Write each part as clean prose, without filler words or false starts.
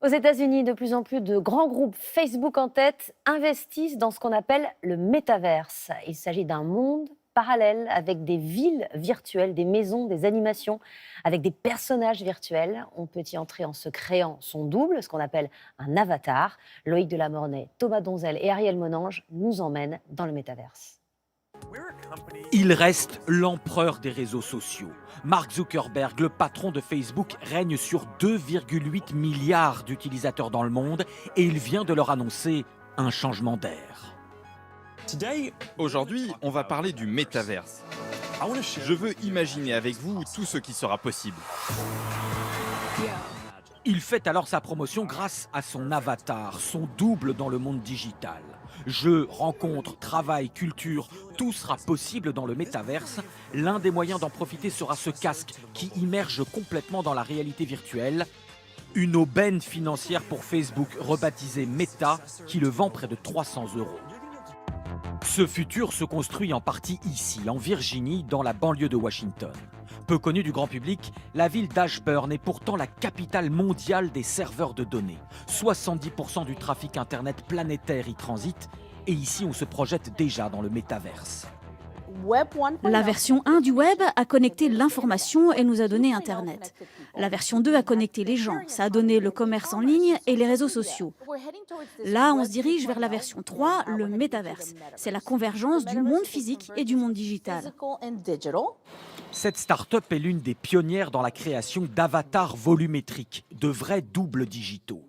Aux États-Unis, de plus en plus de grands groupes, Facebook en tête, investissent dans ce qu'on appelle le métaverse. Il s'agit d'un monde parallèle avec des villes virtuelles, des maisons, des animations, avec des personnages virtuels. On peut y entrer en se créant son double, ce qu'on appelle un avatar. Loïc Delamornay, Thomas Donzel et Ariel Monange nous emmènent dans le métaverse. Il reste l'empereur des réseaux sociaux. Mark Zuckerberg, le patron de Facebook, règne sur 2,8 milliards d'utilisateurs dans le monde et il vient de leur annoncer un changement d'air. Aujourd'hui, on va parler du métaverse. Je veux imaginer avec vous tout ce qui sera possible. Il fait alors sa promotion grâce à son avatar, son double dans le monde digital. Jeux, rencontres, travail, culture, tout sera possible dans le métaverse. L'un des moyens d'en profiter sera ce casque qui immerge complètement dans la réalité virtuelle. Une aubaine financière pour Facebook, rebaptisée Meta, qui le vend près de 300 €. Ce futur se construit en partie ici, en Virginie, dans la banlieue de Washington. Peu connue du grand public, la ville d'Ashburn est pourtant la capitale mondiale des serveurs de données. 70% du trafic Internet planétaire y transite, et ici on se projette déjà dans le métaverse. La version 1 du web a connecté l'information et nous a donné Internet. La version 2 a connecté les gens, ça a donné le commerce en ligne et les réseaux sociaux. Là, on se dirige vers la version 3, le métaverse. C'est la convergence du monde physique et du monde digital. Cette start-up est l'une des pionnières dans la création d'avatars volumétriques, de vrais doubles digitaux.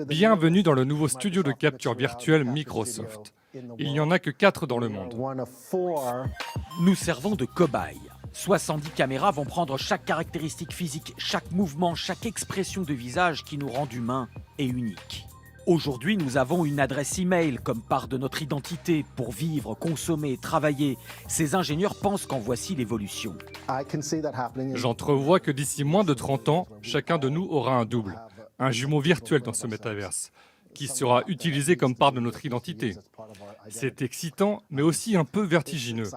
Bienvenue dans le nouveau studio de capture virtuelle Microsoft. Il n'y en a que 4 dans le monde. Nous servons de cobayes. 70 caméras vont prendre chaque caractéristique physique, chaque mouvement, chaque expression de visage qui nous rend humains et uniques. Aujourd'hui, nous avons une adresse email comme part de notre identité pour vivre, consommer, travailler. Ces ingénieurs pensent qu'en voici l'évolution. J'entrevois que d'ici moins de 30 ans, chacun de nous aura un double, un jumeau virtuel dans ce métaverse, qui sera utilisé comme part de notre identité. C'est excitant, mais aussi un peu vertigineux.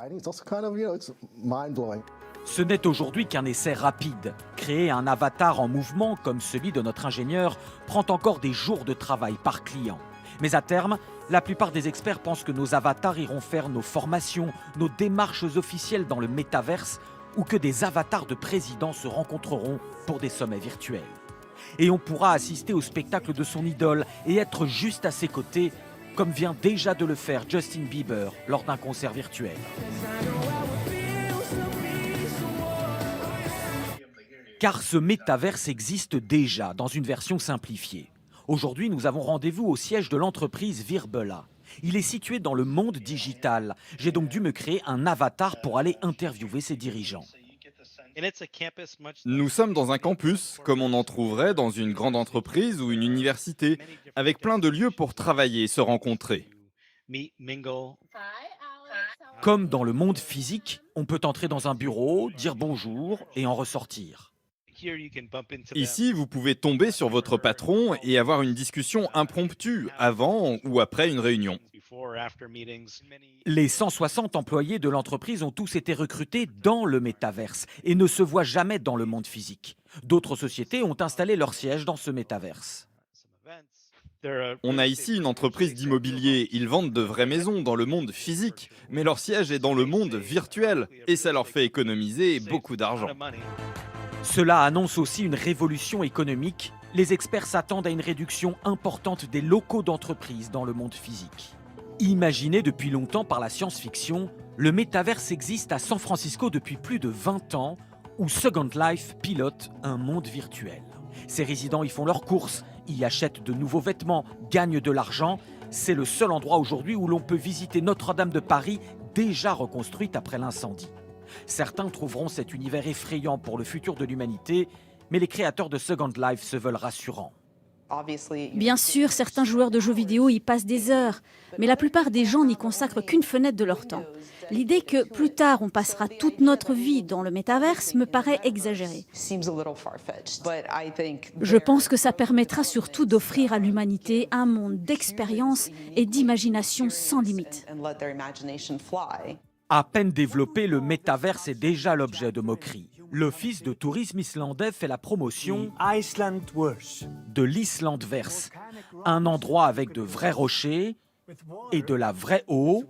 Ce n'est aujourd'hui qu'un essai rapide. Créer un avatar en mouvement comme celui de notre ingénieur prend encore des jours de travail par client. Mais à terme, la plupart des experts pensent que nos avatars iront faire nos formations, nos démarches officielles dans le métaverse ou que des avatars de présidents se rencontreront pour des sommets virtuels. Et on pourra assister au spectacle de son idole et être juste à ses côtés, comme vient déjà de le faire Justin Bieber lors d'un concert virtuel. Car ce métaverse existe déjà dans une version simplifiée. Aujourd'hui, nous avons rendez-vous au siège de l'entreprise Virbela. Il est situé dans le monde digital. J'ai donc dû me créer un avatar pour aller interviewer ses dirigeants. Nous sommes dans un campus, comme on en trouverait dans une grande entreprise ou une université, avec plein de lieux pour travailler et se rencontrer. Comme dans le monde physique, on peut entrer dans un bureau, dire bonjour et en ressortir. Ici, vous pouvez tomber sur votre patron et avoir une discussion impromptue avant ou après une réunion. Les 160 employés de l'entreprise ont tous été recrutés dans le métaverse et ne se voient jamais dans le monde physique. D'autres sociétés ont installé leur siège dans ce métaverse. On a ici une entreprise d'immobilier. Ils vendent de vraies maisons dans le monde physique, mais leur siège est dans le monde virtuel et ça leur fait économiser beaucoup d'argent. Cela annonce aussi une révolution économique. Les experts s'attendent à une réduction importante des locaux d'entreprise dans le monde physique. Imaginé depuis longtemps par la science-fiction, le métaverse existe à San Francisco depuis plus de 20 ans, où Second Life pilote un monde virtuel. Ses résidents y font leurs courses, y achètent de nouveaux vêtements, gagnent de l'argent. C'est le seul endroit aujourd'hui où l'on peut visiter Notre-Dame de Paris, déjà reconstruite après l'incendie. Certains trouveront cet univers effrayant pour le futur de l'humanité, mais les créateurs de Second Life se veulent rassurants. Bien sûr, certains joueurs de jeux vidéo y passent des heures, mais la plupart des gens n'y consacrent qu'une fenêtre de leur temps. L'idée que plus tard on passera toute notre vie dans le métaverse me paraît exagérée. Je pense que ça permettra surtout d'offrir à l'humanité un monde d'expérience et d'imagination sans limite. À peine développé, le métaverse est déjà l'objet de moqueries. L'Office de tourisme islandais fait la promotion de l'Islandverse, un endroit avec de vrais rochers et de la vraie eau.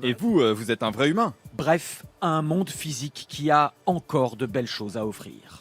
Et vous, vous êtes un vrai humain. Bref, un monde physique qui a encore de belles choses à offrir.